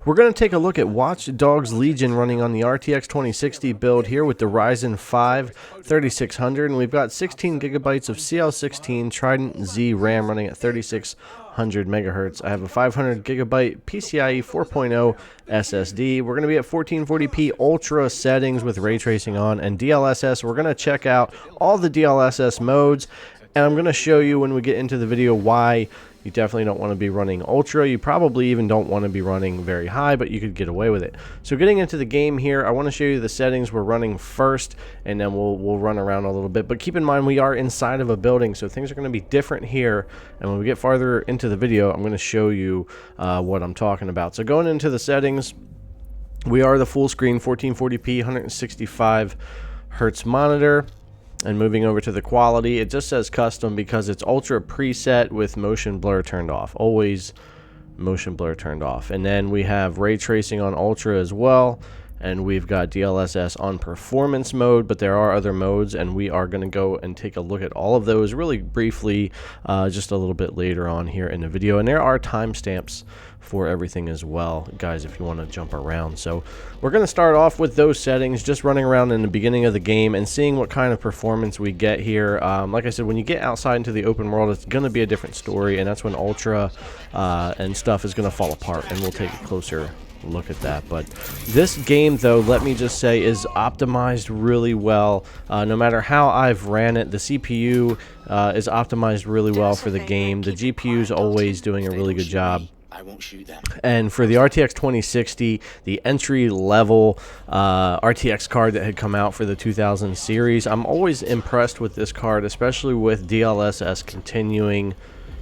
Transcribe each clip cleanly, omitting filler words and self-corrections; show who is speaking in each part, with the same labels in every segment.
Speaker 1: We're going to take a look at Watch Dogs Legion running on the RTX 2060 build here with the Ryzen 5 3600, and we've got 16 gigabytes of CL16 Trident Z RAM running at 3600 megahertz. I have a 500 gigabyte PCIe 4.0 SSD. We're going to be at 1440p ultra settings with ray tracing on, and DLSS. We're going to check out all the DLSS modes, and I'm going to show you when we get into the video why you definitely don't want to be running ultra. You probably even don't want to be running very high, but you could get away with it. So getting into the game here, I want to show you the settings we're running first, and then we'll run around a little bit. But keep in mind, we are inside of a building, so things are going to be different here. And when we get farther into the video, I'm going to show you what I'm talking about. So going into the settings, we are the full screen 1440p 165 hertz monitor. And moving over to the quality, it just says custom because it's ultra preset with motion blur turned off. Always motion blur turned off. And then we have ray tracing on ultra as well. And we've got DLSS on performance mode, but there are other modes, and we are going to go and take a look at all of those really briefly just a little bit later on here in the video. And there are timestamps for everything as well, guys, if you want to jump around. So we're going to start off with those settings, just running around in the beginning of the game and seeing what kind of performance we get here. Like I said, when you get outside into the open world, it's going to be a different story, and that's when ultra and stuff is going to fall apart, and we'll take a closer look at that. But this game, though, let me just say, is optimized really well. No matter how I've ran it, the CPU is optimized really well for the game. The GPU is always doing a really good job.
Speaker 2: I won't shoot them.
Speaker 1: And for the RTX 2060, the entry-level RTX card that had come out for the 2000 series, I'm always impressed with this card, especially with DLSS continuing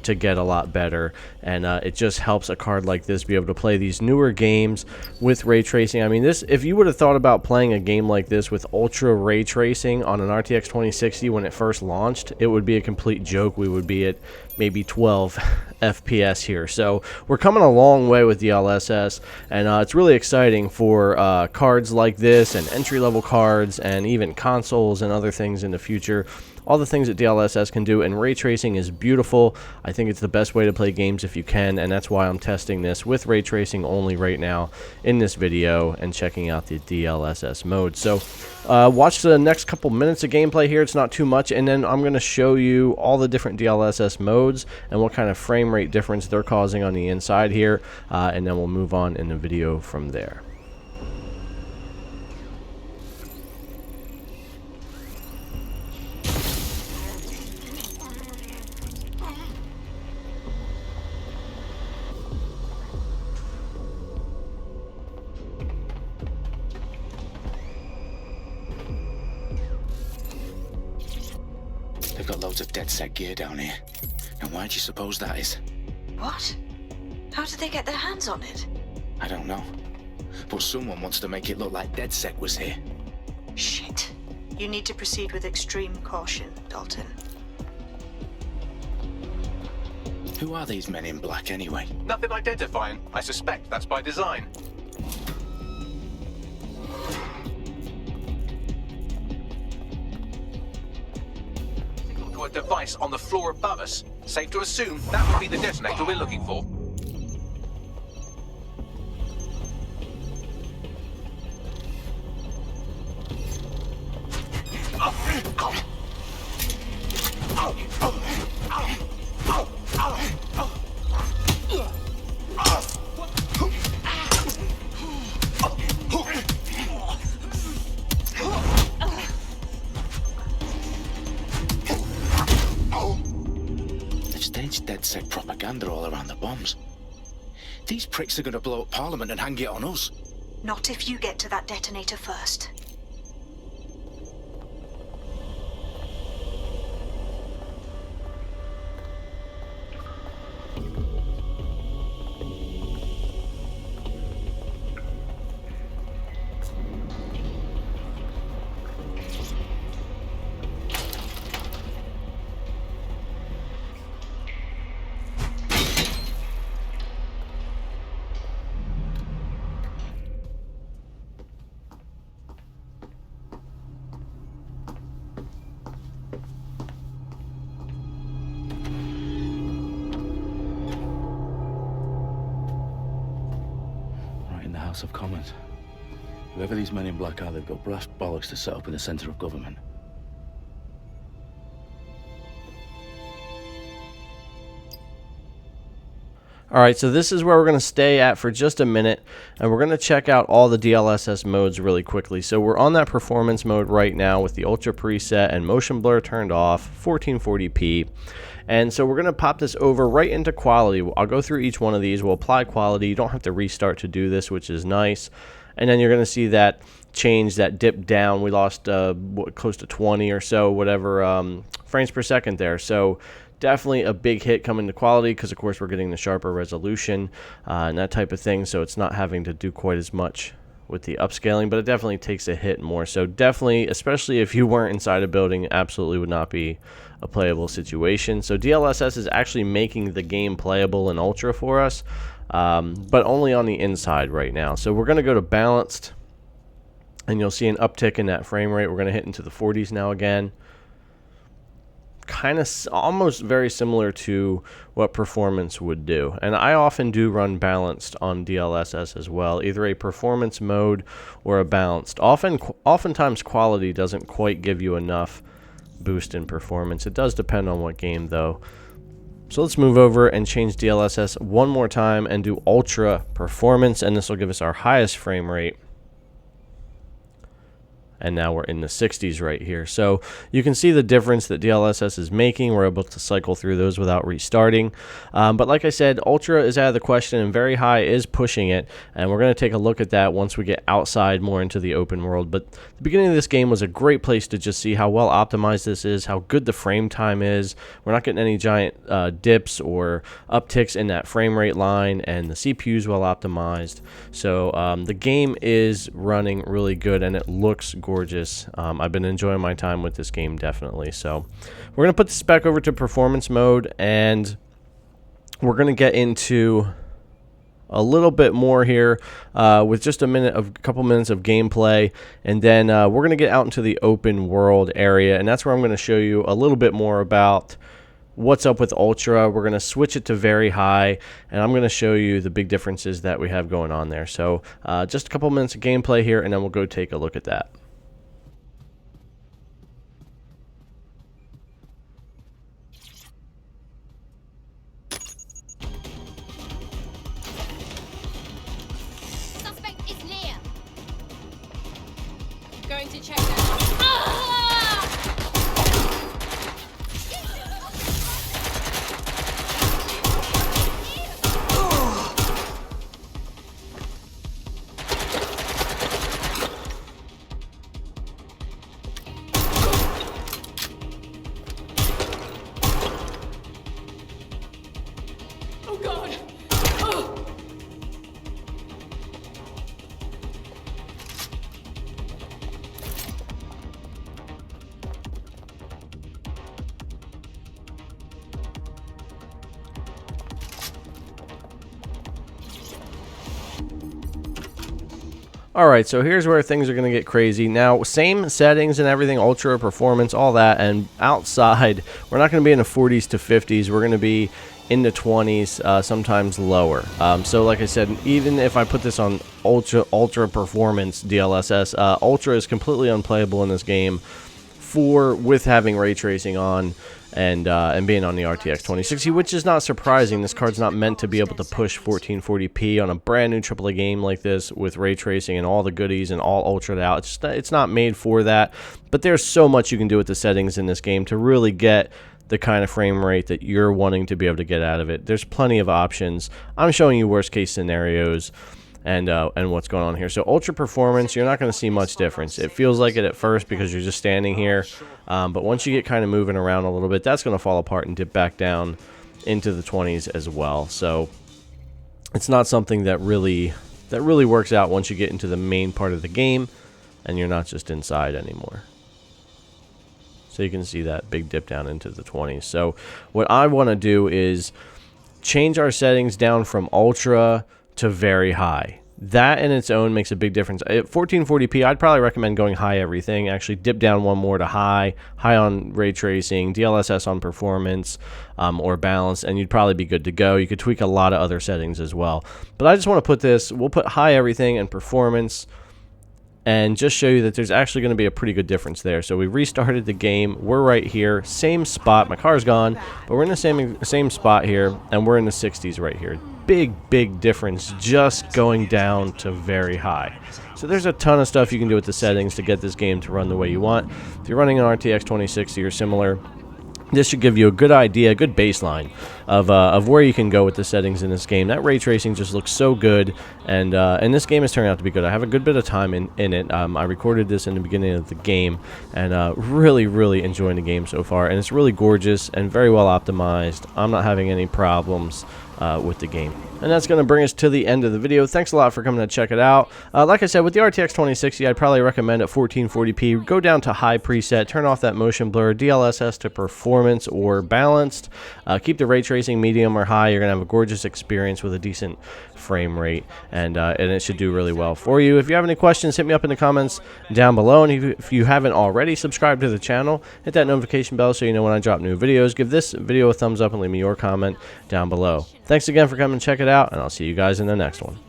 Speaker 1: to get a lot better, and it just helps a card like this be able to play these newer games with ray tracing. I mean, this, if you would have thought about playing a game like this with ultra ray tracing on an RTX 2060 when it first launched, it would be a complete joke. We would be at maybe 12 FPS here. So we're coming a long way with DLSS, and it's really exciting for cards like this and entry-level cards and even consoles and other things in the future. All the things that DLSS can do, and ray tracing is beautiful. I think it's the best way to play games if you can, and that's why I'm testing this with ray tracing only right now in this video and checking out the DLSS mode. So watch the next couple minutes of gameplay here. It's not too much, and then I'm going to show you all the different DLSS modes and what kind of frame rate difference they're causing on the inside here, and then we'll move on in the video from there.
Speaker 2: They've got loads of dead set gear down here. And why do you suppose that is?
Speaker 3: What? How did they get their hands on it?
Speaker 2: I don't know. But someone wants to make it look like DedSec was here.
Speaker 3: Shit. You need to proceed with extreme caution, Dalton.
Speaker 2: Who are these men in black anyway?
Speaker 4: Nothing identifying. I suspect that's by design. Signal to a device on the floor above us. Safe to assume that would be the detonator we're looking for.
Speaker 2: They've staged DedSec propaganda all around the bombs. These pricks are going to blow up Parliament and hang it on us.
Speaker 3: Not if you get to that detonator first.
Speaker 5: House of Commons. Whoever these men in black are, they've got brass bollocks to set up in the centre of government.
Speaker 1: Alright, so this is where we're going to stay at for just a minute, and we're going to check out all the DLSS modes really quickly. So we're on that performance mode right now with the Ultra preset and motion blur turned off, 1440p. And so we're going to pop this over right into quality. I'll go through each one of these. We'll apply quality. You don't have to restart to do this, which is nice. And then you're going to see that change, that dip down. We lost close to 20 or so, whatever frames per second there. So definitely a big hit coming to quality because, of course, we're getting the sharper resolution and that type of thing. So it's not having to do quite as much with the upscaling, but it definitely takes a hit more. So definitely, especially if you weren't inside a building, absolutely would not be a playable situation. So DLSS is actually making the game playable in Ultra for us, but only on the inside right now. So we're going to go to balanced, and you'll see an uptick in that frame rate. We're going to hit into the 40s now again. Kind of almost very similar to what performance would do. And I often do run balanced on DLSS as well, either a performance mode or a balanced. Oftentimes quality doesn't quite give you enough boost in performance. It does depend on what game though. So let's move over and change DLSS one more time and do ultra performance, and this will give us our highest frame rate. And now we're in the 60s right here. So you can see the difference that DLSS is making. We're able to cycle through those without restarting. But like I said, Ultra is out of the question, and very high is pushing it. And we're going to take a look at that once we get outside more into the open world. But the beginning of this game was a great place to just see how well optimized this is, how good the frame time is. We're not getting any giant dips or upticks in that frame rate line, and the CPU is well optimized. So the game is running really good, and it looks gorgeous. I've been enjoying my time with this game, definitely. So we're going to put this back over to performance mode, and we're going to get into a little bit more here with just a couple minutes of gameplay, and then we're going to get out into the open world area, and that's where I'm going to show you a little bit more about what's up with Ultra. We're going to switch it to very high, and I'm going to show you the big differences that we have going on there. So just a couple minutes of gameplay here, and then we'll go take a look at that.
Speaker 6: Suspect is near. Going to check that. Ah! Oh God! Oh!
Speaker 1: Alright, so here's where things are going to get crazy. Now, same settings and everything, ultra, performance, all that, and outside, we're not going to be in the 40s to 50s. We're going to be in the 20s, sometimes lower. So like I said, even if I put this on ultra performance DLSS, ultra is completely unplayable in this game with having ray tracing on and being on the RTX 2060, which is not surprising. This card's not meant to be able to push 1440p on a brand new AAA game like this with ray tracing and all the goodies and all ultra'd out. It's not made for that, but there's so much you can do with the settings in this game to really get the kind of frame rate that you're wanting to be able to get out of it. There's plenty of options. I'm showing you worst case scenarios and what's going on here. So ultra performance, you're not going to see much difference. It feels like it at first because you're just standing here, but once you get kind of moving around a little bit, that's going to fall apart and dip back down into the 20s as well. So it's not something that really works out once you get into the main part of the game and you're not just inside anymore. So you can see that big dip down into the 20s. So what I want to do is change our settings down from ultra to very high. That in its own makes a big difference. At 1440p, I'd probably recommend going high everything. Actually dip down one more to high on ray tracing, DLSS on performance, or balance, and you'd probably be good to go. You could tweak a lot of other settings as well. But I just want to put this, we'll put high everything and performance, and just show you that there's actually going to be a pretty good difference there. So we restarted the game. We're right here, same spot. My car's gone, but we're in the same spot here, and we're in the 60s right here. Big difference just going down to very high. So there's a ton of stuff you can do with the settings to get this game to run the way you want. If you're running an RTX 2060 or similar, this should give you a good idea, a good baseline of where you can go with the settings in this game. That ray tracing just looks so good, and this game has turned out to be good. I have a good bit of time in it. I recorded this in the beginning of the game, and really enjoying the game so far. And it's really gorgeous and very well optimized. I'm not having any problems with the game. And that's going to bring us to the end of the video. Thanks a lot for coming to check it out. Like I said, with the RTX 2060, I'd probably recommend at 1440p, go down to high preset, turn off that motion blur, DLSS to performance or balanced. Keep the ray tracing medium or high. You're going to have a gorgeous experience with a decent frame rate, and it should do really well for you. If you have any questions, hit me up in the comments down below. And if you haven't already, subscribe to the channel, hit that notification bell so you know when I drop new videos. Give this video a thumbs up and leave me your comment down below. Thanks again for coming to check it out, and I'll see you guys in the next one.